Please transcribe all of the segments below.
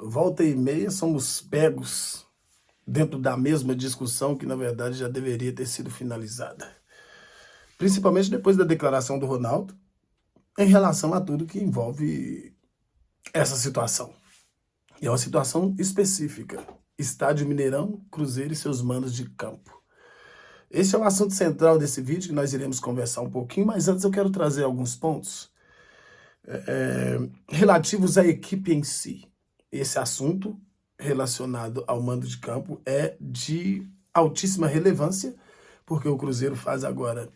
volta e meia somos pegos dentro da mesma discussão que, na verdade, já deveria ter sido finalizada. Principalmente depois da declaração do Ronaldo em relação a tudo que envolve essa situação. E é uma situação específica. Estádio Mineirão, Cruzeiro e seus mandos de campo. Esse é o assunto central desse vídeo que nós iremos conversar um pouquinho, mas antes eu quero trazer alguns pontos relativos à equipe em si. Esse assunto relacionado ao mando de campo é de altíssima relevância, porque o Cruzeiro faz agora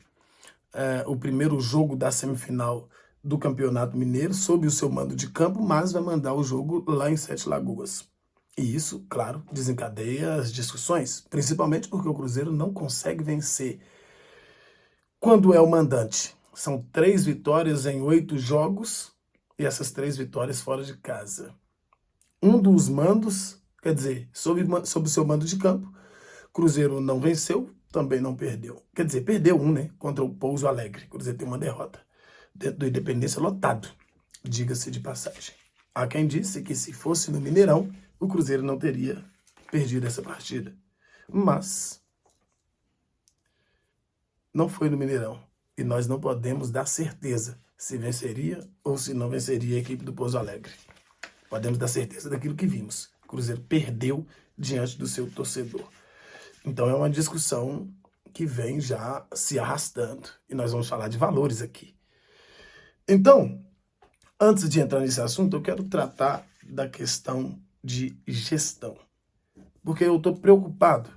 o primeiro jogo da semifinal do Campeonato Mineiro sob o seu mando de campo, mas vai mandar o jogo lá em Sete Lagoas. E isso, claro, desencadeia as discussões, principalmente porque o Cruzeiro não consegue vencer quando é o mandante. São 3 vitórias em 8 jogos e essas 3 vitórias fora de casa. Um dos mandos, quer dizer, sob o seu mando de campo, Cruzeiro não venceu, também não perdeu. Quer dizer, perdeu um, né? Contra o Pouso Alegre. Cruzeiro tem uma derrota. Dentro do Independência lotado, diga-se de passagem. Há quem disse que se fosse no Mineirão, o Cruzeiro não teria perdido essa partida. Mas não foi no Mineirão. E nós não podemos dar certeza se venceria ou se não venceria a equipe do Pouso Alegre. Podemos dar certeza daquilo que vimos. O Cruzeiro perdeu diante do seu torcedor. Então é uma discussão que vem já se arrastando. E nós vamos falar de valores aqui. Então, antes de entrar nesse assunto, eu quero tratar da questão de gestão. Porque eu estou preocupado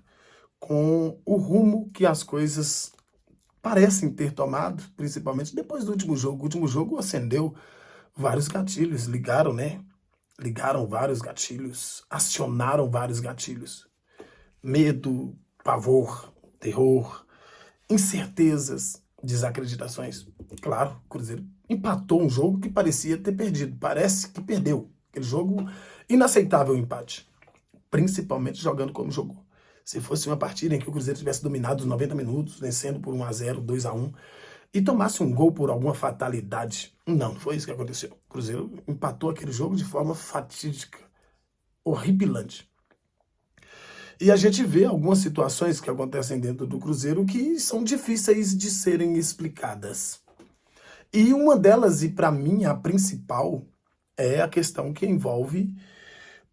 com o rumo que as coisas parecem ter tomado, principalmente depois do último jogo. O último jogo acendeu vários gatilhos, ligaram, né? Ligaram vários gatilhos, acionaram vários gatilhos. Medo, pavor, terror, incertezas, desacreditações. Claro, o Cruzeiro empatou um jogo que parecia ter perdido. Parece que perdeu. Aquele jogo, inaceitável empate. Principalmente jogando como jogou. Se fosse uma partida em que o Cruzeiro tivesse dominado os 90 minutos, vencendo por 1-0, 2-1, e tomasse um gol por alguma fatalidade. Não foi isso que aconteceu. O Cruzeiro empatou aquele jogo de forma fatídica, horripilante. E a gente vê algumas situações que acontecem dentro do Cruzeiro que são difíceis de serem explicadas. E uma delas, e para mim a principal, é a questão que envolve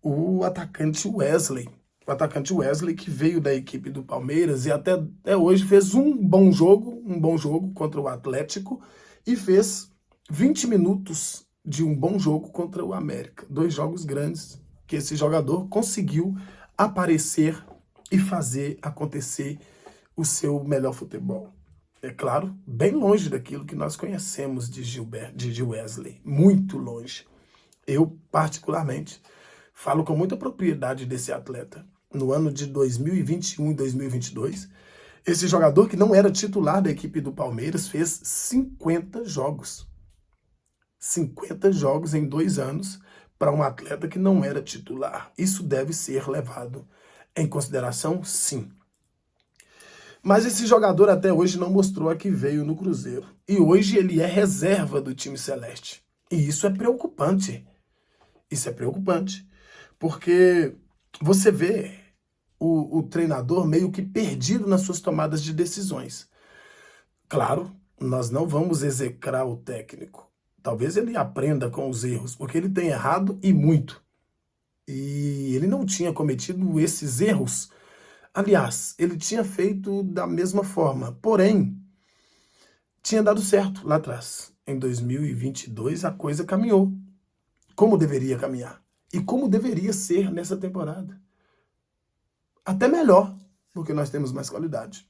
o atacante Wesley. O atacante Wesley, que veio da equipe do Palmeiras e até hoje fez um bom jogo contra o Atlético e fez 20 minutos de um bom jogo contra o América. 2 jogos grandes que esse jogador conseguiu aparecer e fazer acontecer o seu melhor futebol. É claro, bem longe daquilo que nós conhecemos de Wesley, muito longe. Eu, particularmente, falo com muita propriedade desse atleta. No ano de 2021 e 2022, esse jogador que não era titular da equipe do Palmeiras fez 50 jogos. 50 jogos em 2 anos para um atleta que não era titular. Isso deve ser levado em consideração, sim. Mas esse jogador até hoje não mostrou a que veio no Cruzeiro. E hoje ele é reserva do time celeste. E isso é preocupante. Isso é preocupante. Porque você vê o treinador meio que perdido nas suas tomadas de decisões. Claro, nós não vamos execrar o técnico. Talvez ele aprenda com os erros, porque ele tem errado e muito. E ele não tinha cometido esses erros. Aliás, ele tinha feito da mesma forma. Porém, tinha dado certo lá atrás. Em 2022, a coisa caminhou como deveria caminhar. E como deveria ser nessa temporada. Até melhor, porque nós temos mais qualidade.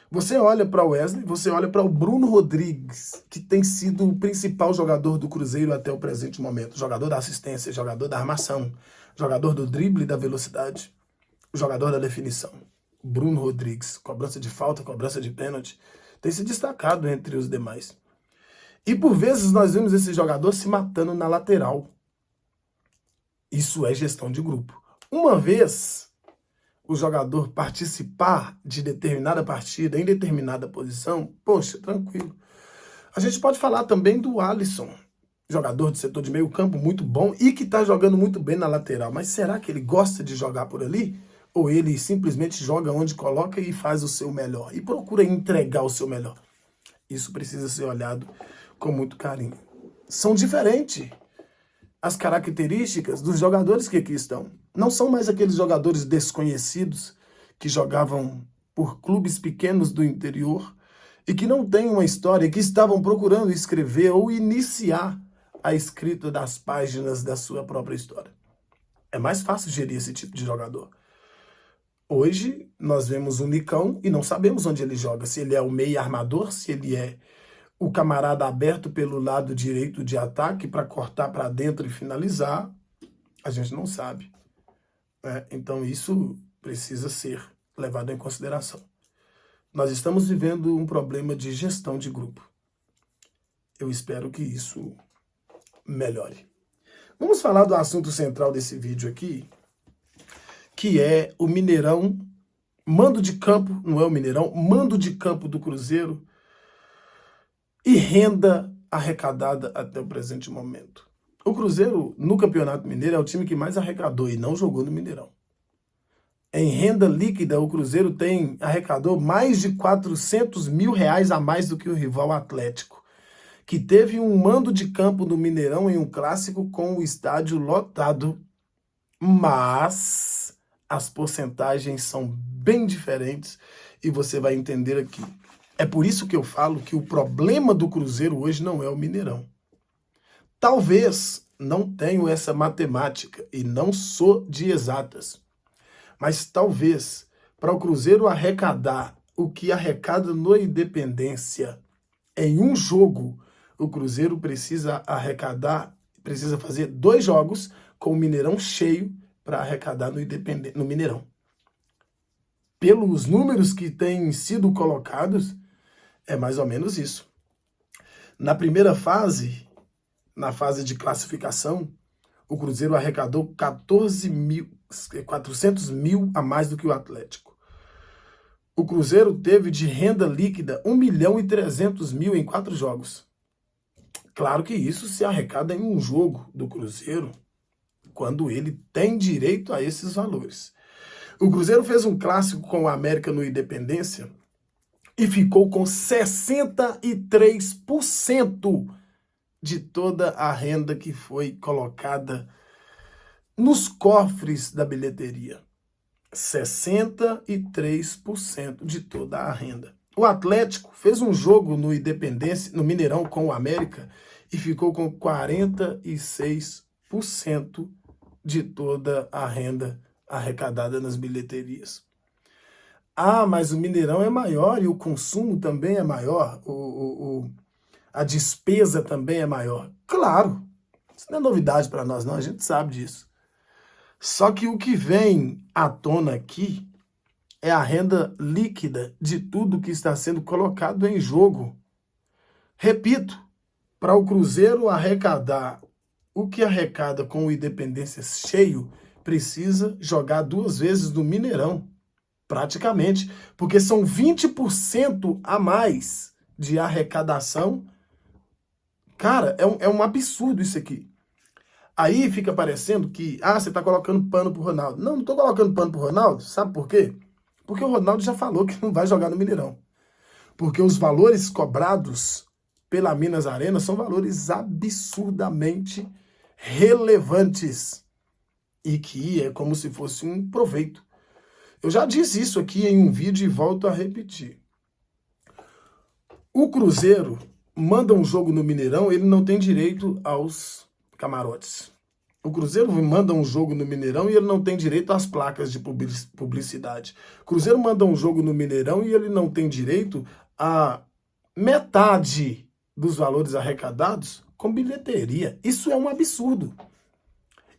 Você olha para o Wesley, você olha para o Bruno Rodrigues, que tem sido o principal jogador do Cruzeiro até o presente momento. Jogador da assistência, jogador da armação, jogador do drible e da velocidade, jogador da definição. Bruno Rodrigues, cobrança de falta, cobrança de pênalti, tem se destacado entre os demais. E por vezes nós vemos esse jogador se matando na lateral. Isso é gestão de grupo. Uma vez o jogador participar de determinada partida, em determinada posição, poxa, tranquilo. A gente pode falar também do Alisson, jogador de setor de meio campo muito bom e que está jogando muito bem na lateral. Mas será que ele gosta de jogar por ali? Ou ele simplesmente joga onde coloca e faz o seu melhor? E procura entregar o seu melhor? Isso precisa ser olhado com muito carinho. São diferentes as características dos jogadores que aqui estão. Não são mais aqueles jogadores desconhecidos que jogavam por clubes pequenos do interior e que não têm uma história, que estavam procurando escrever ou iniciar a escrita das páginas da sua própria história. É mais fácil gerir esse tipo de jogador. Hoje, nós vemos um Nicão e não sabemos onde ele joga. Se ele é o meio armador, se ele é o camarada aberto pelo lado direito de ataque para cortar para dentro e finalizar, a gente não sabe. Então, isso precisa ser levado em consideração. Nós estamos vivendo um problema de gestão de grupo. Eu espero que isso melhore. Vamos falar do assunto central desse vídeo aqui, que é o Mineirão, mando de campo, não é o Mineirão, mando de campo do Cruzeiro e renda arrecadada até o presente momento. O Cruzeiro, no Campeonato Mineiro, é o time que mais arrecadou e não jogou no Mineirão. Em renda líquida, o Cruzeiro arrecadou mais de 400 mil reais a mais do que o rival Atlético, que teve um mando de campo no Mineirão em um clássico com o estádio lotado, mas as porcentagens são bem diferentes e você vai entender aqui. É por isso que eu falo que o problema do Cruzeiro hoje não é o Mineirão. Talvez não tenho essa matemática e não sou de exatas, mas talvez para o Cruzeiro arrecadar o que arrecada no Independência em um jogo, o Cruzeiro precisa fazer 2 jogos com o Mineirão cheio para arrecadar no Mineirão. Pelos números que têm sido colocados, é mais ou menos isso. Na primeira fase, na fase de classificação, o Cruzeiro arrecadou 400 mil a mais do que o Atlético. O Cruzeiro teve de renda líquida 1.300.000 em 4 jogos. Claro que isso se arrecada em um jogo do Cruzeiro, quando ele tem direito a esses valores. O Cruzeiro fez um clássico com o América no Independência e ficou com 63% de toda a renda que foi colocada nos cofres da bilheteria. 63% de toda a renda. O Atlético fez um jogo no Independência, no Mineirão com o América e ficou com 46% de toda a renda arrecadada nas bilheterias. Ah, mas o Mineirão é maior e o consumo também é maior, a despesa também é maior. Claro, isso não é novidade para nós não, a gente sabe disso. Só que o que vem à tona aqui é a renda líquida de tudo que está sendo colocado em jogo. Repito, para o Cruzeiro arrecadar o que arrecada com o Independência cheio, precisa jogar 2 vezes no Mineirão, praticamente, porque são 20% a mais de arrecadação. Cara, é um absurdo isso aqui. Aí fica parecendo que, você está colocando pano pro Ronaldo. Não estou colocando pano pro Ronaldo, sabe por quê? Porque o Ronaldo já falou que não vai jogar no Mineirão. Porque os valores cobrados pela Minas Arena são valores absurdamente relevantes e que é como se fosse um proveito. Eu já disse isso aqui em um vídeo e volto a repetir. O Cruzeiro manda um jogo no Mineirão, ele não tem direito aos camarotes. O Cruzeiro manda um jogo no Mineirão e ele não tem direito às placas de publicidade. O Cruzeiro manda um jogo no Mineirão e ele não tem direito a metade dos valores arrecadados com bilheteria. Isso é um absurdo.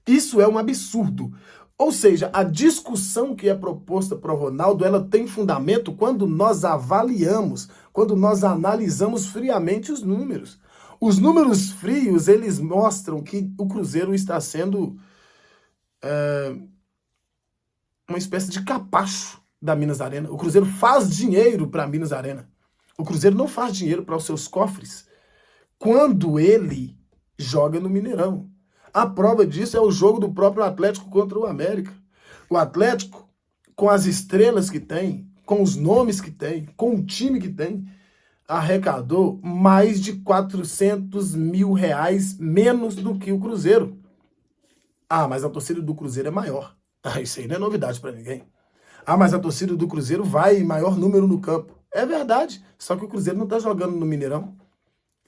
Isso é um absurdo. Ou seja, a discussão que é proposta para o Ronaldo, ela tem fundamento quando nós avaliamos, quando nós analisamos friamente os números. Os números frios, eles mostram que o Cruzeiro está sendo uma espécie de capacho da Minas Arena. O Cruzeiro faz dinheiro para a Minas Arena. O Cruzeiro não faz dinheiro para os seus cofres quando ele joga no Mineirão. A prova disso é o jogo do próprio Atlético contra o América. O Atlético, com as estrelas que tem, com os nomes que tem, com o time que tem, arrecadou mais de 400 mil reais menos do que o Cruzeiro. Ah, mas a torcida do Cruzeiro é maior. Ah, isso aí não é novidade para ninguém. Ah, mas a torcida do Cruzeiro vai em maior número no campo. É verdade, só que o Cruzeiro não está jogando no Mineirão.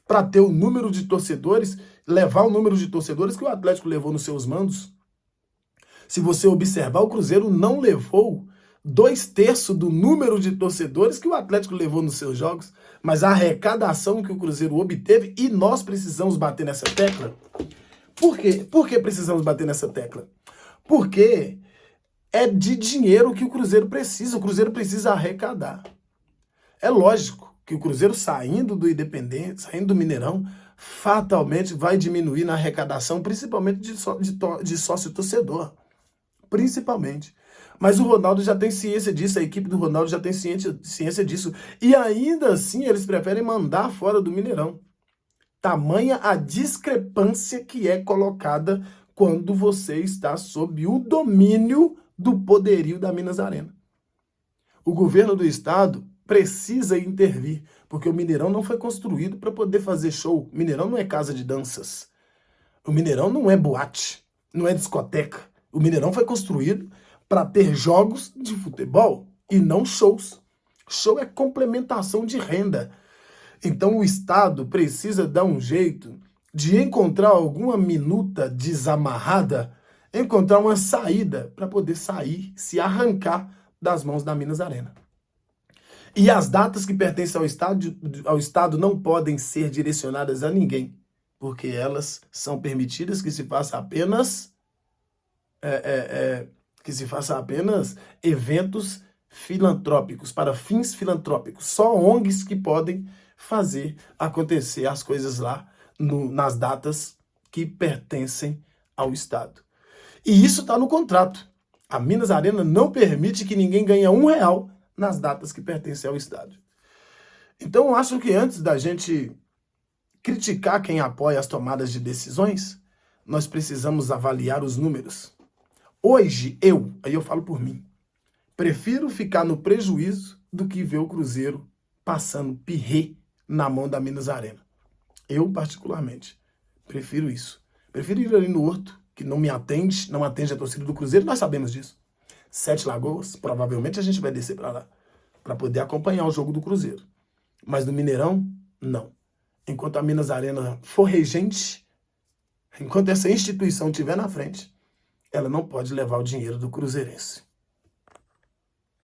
Para ter o número de torcedores, levar o número de torcedores que o Atlético levou nos seus mandos. Se você observar, o Cruzeiro não levou 2/3 do número de torcedores que o Atlético levou nos seus jogos, mas a arrecadação que o Cruzeiro obteve, e nós precisamos bater nessa tecla. Por quê? Por que precisamos bater nessa tecla? Porque é de dinheiro que o Cruzeiro precisa arrecadar. É lógico que o Cruzeiro saindo do Independente, saindo do Mineirão, fatalmente vai diminuir na arrecadação, principalmente de sócio-torcedor. Principalmente. Mas o Ronaldo já tem ciência disso, a equipe do Ronaldo já tem ciência disso. E ainda assim eles preferem mandar fora do Mineirão. Tamanha a discrepância que é colocada quando você está sob o domínio do poderio da Minas Arena. O governo do estado precisa intervir, porque o Mineirão não foi construído para poder fazer show. O Mineirão não é casa de danças. O Mineirão não é boate, não é discoteca. O Mineirão foi construído para ter jogos de futebol e não shows. Show é complementação de renda. Então o Estado precisa dar um jeito de encontrar alguma minuta desamarrada, encontrar uma saída para poder sair, se arrancar das mãos da Minas Arena. E as datas que pertencem ao Estado não podem ser direcionadas a ninguém, porque elas são permitidas que se faça apenas eventos filantrópicos, para fins filantrópicos. Só ONGs que podem fazer acontecer as coisas lá nas datas que pertencem ao Estado. E isso está no contrato. A Minas Arena não permite que ninguém ganhe R$1 nas datas que pertencem ao Estado. Então, eu acho que antes da gente criticar quem apoia as tomadas de decisões, nós precisamos avaliar os números. Hoje, aí eu falo por mim, prefiro ficar no prejuízo do que ver o Cruzeiro passando pirrê na mão da Minas Arena. Eu, particularmente, prefiro isso. Prefiro ir ali no Horto, que não atende a torcida do Cruzeiro, nós sabemos disso. 7 Lagoas, provavelmente a gente vai descer para lá, para poder acompanhar o jogo do Cruzeiro. Mas no Mineirão, não. Enquanto a Minas Arena for regente, enquanto essa instituição estiver na frente, ela não pode levar o dinheiro do cruzeirense.